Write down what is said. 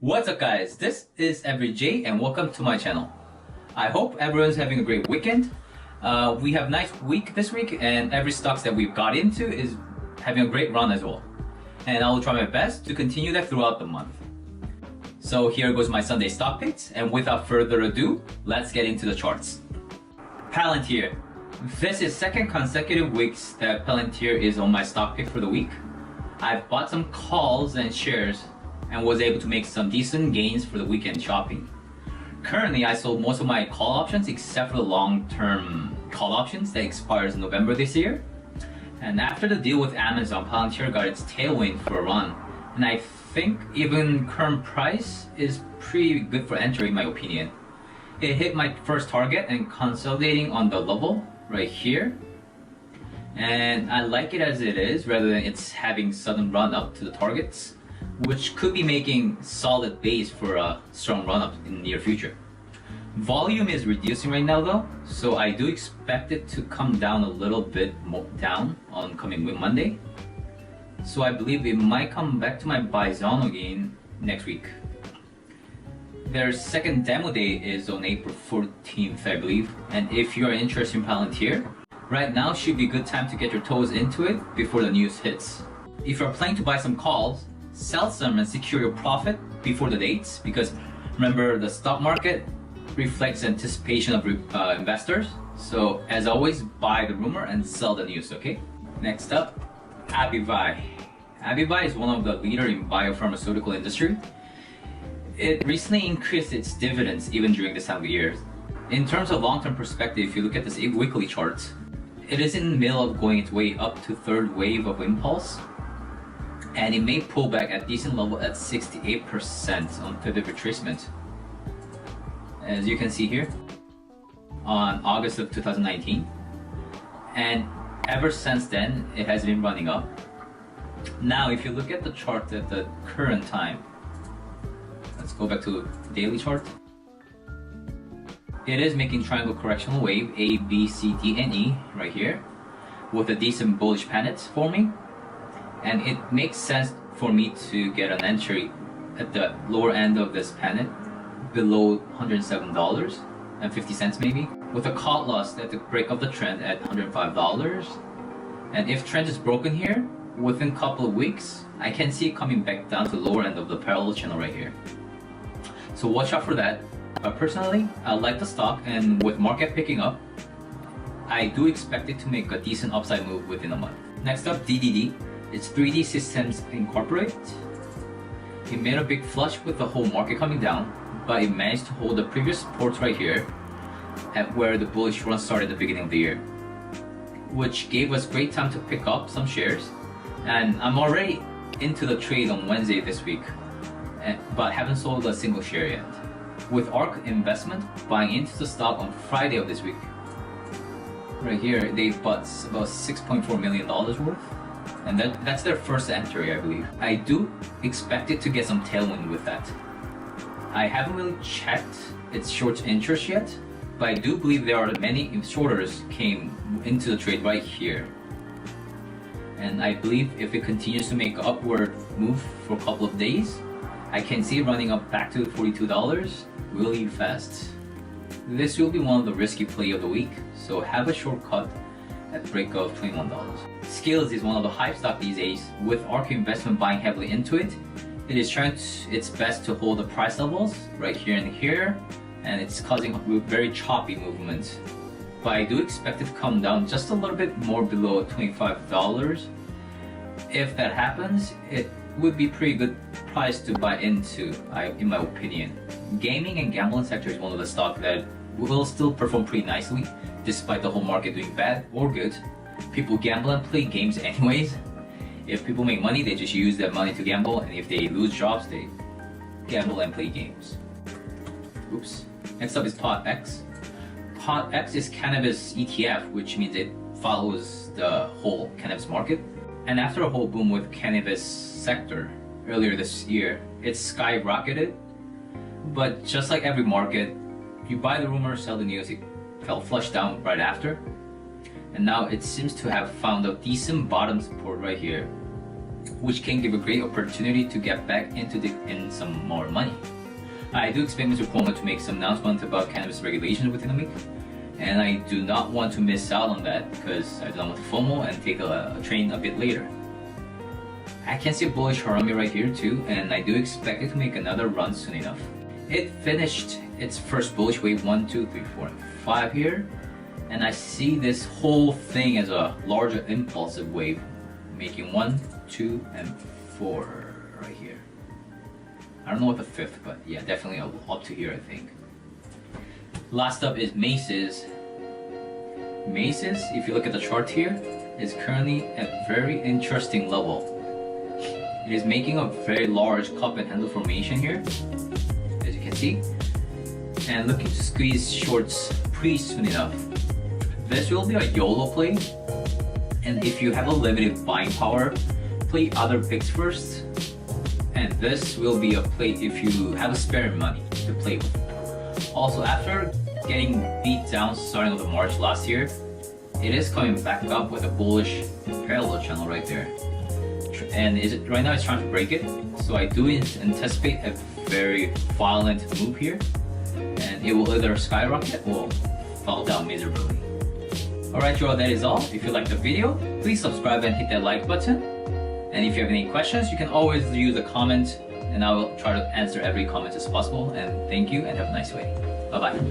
What's up guys, this is EveryJ and welcome to my channel. I hope everyone's having a great weekend. We have a nice week this week and every stocks that we've got into is having a great run as well. And I will try my best to continue that throughout the month. So here goes my Sunday stock picks, and without further ado, let's get into the charts. Palantir. This is second consecutive weeks that Palantir is on my stock pick for the week. I've bought some calls and shares and was able to make some decent gains for the weekend shopping. Currently, I sold most of my call options except for the long-term call options that expires in November this year. And after the deal with Amazon, Palantir got its tailwind for a run. And I think even current price is pretty good for entry in my opinion. It hit my first target and consolidating on the level right here. And I like it as it is rather than it's having sudden run up to the targets, which could be making solid base for a strong run up in the near future. Volume is reducing right now though, so I do expect it to come down a little bit more down on coming Monday. So I believe it might come back to my buy zone again next week. Their second demo day is on April 14th, I believe, and if you are interested in Palantir, right now should be a good time to get your toes into it before the news hits. If you're planning to buy some calls, sell some and secure your profit before the dates, because remember the stock market reflects anticipation of investors. So as always, buy the rumor and sell the news, okay? Next up, Abivai. Abivai is one of the leader in biopharmaceutical industry. It recently increased its dividends even during this time of year. In terms of long-term perspective, if you look at this weekly chart, it is in the middle of going its way up to third wave of impulse. And it may pull back at decent level at 68% on pivot retracement. As you can see here, on August of 2019. And ever since then, it has been running up. Now, if you look at the chart at the current time, let's go back to the daily chart. It is making triangle correctional wave A, B, C, D, and E right here with a decent bullish pennant forming. And it makes sense for me to get an entry at the lower end of this pennant, below $107.50 maybe, with a call loss at the break of the trend at $105. And if trend is broken here, within a couple of weeks, I can see it coming back down to the lower end of the parallel channel right here. So watch out for that. But personally, I like the stock, and with market picking up, I do expect it to make a decent upside move within a month. Next up, DDD. It's 3D Systems Incorporated. It made a big flush with the whole market coming down, but it managed to hold the previous supports right here at where the bullish run started at the beginning of the year, which gave us great time to pick up some shares. And I'm already into the trade on Wednesday this week, but haven't sold a single share yet. With ARK Investment buying into the stock on Friday of this week. Right here, they bought about $6.4 million worth. And that's their first entry, I believe. I do expect it to get some tailwind with that. I haven't really checked its short interest yet, but I do believe there are many shorters came into the trade right here. And I believe if it continues to make an upward move for a couple of days, I can see it running up back to $42 really fast. This will be one of the risky play of the week, so have a shortcut at break of $21. Skills is one of the hype stock these days. With ARK Investment buying heavily into it, it is trying its best to hold the price levels right here and here, and it's causing very choppy movements. But I do expect it to come down just a little bit more below $25. If that happens, it would be pretty good price to buy into, in my opinion. Gaming and gambling sector is one of the stock that will still perform pretty nicely despite the whole market doing bad or good. People gamble and play games anyways. If people make money, they just use that money to gamble, and if they lose jobs, they gamble and play games. Oops. Next up is POTX. POTX is cannabis ETF, which means it follows the whole cannabis market. And after a whole boom with cannabis sector earlier this year, it skyrocketed. But just like every market, you buy the rumor, sell the news, it fell flush down right after. And now it seems to have found a decent bottom support right here which can give a great opportunity to get back in some more money. I do expect Mr. Cuomo to make some announcement about cannabis regulations within a week, and I do not want to miss out on that because I do not want to FOMO and take a train a bit later. I can see a bullish Harami right here too, and I do expect it to make another run soon enough. It finished its first bullish wave 1, 2, 3, 4, and 5 here, and I see this whole thing as a larger impulsive wave, making 1, 2, and 4 right here. I don't know what the fifth, but yeah, definitely up to here I think. Last up is Macy's. Macy's, if you look at the chart here, is currently at a very interesting level. It is making a very large cup and handle formation here, as you can see, and looking to squeeze shorts pretty soon enough. This will be a YOLO play, and if you have a limited buying power, play other picks first, and this will be a play if you have a spare money to play with. Also, after getting beat down starting of the March last year, it is coming back up with a bullish parallel channel right there. And right now it's trying to break it, so I do anticipate a very violent move here, and it will either skyrocket or fall down miserably. Alright y'all, that is all. If you liked the video, please subscribe and hit that like button. And if you have any questions, you can always use a comment, and I will try to answer every comment as possible. And thank you, and have a nice day. Bye bye.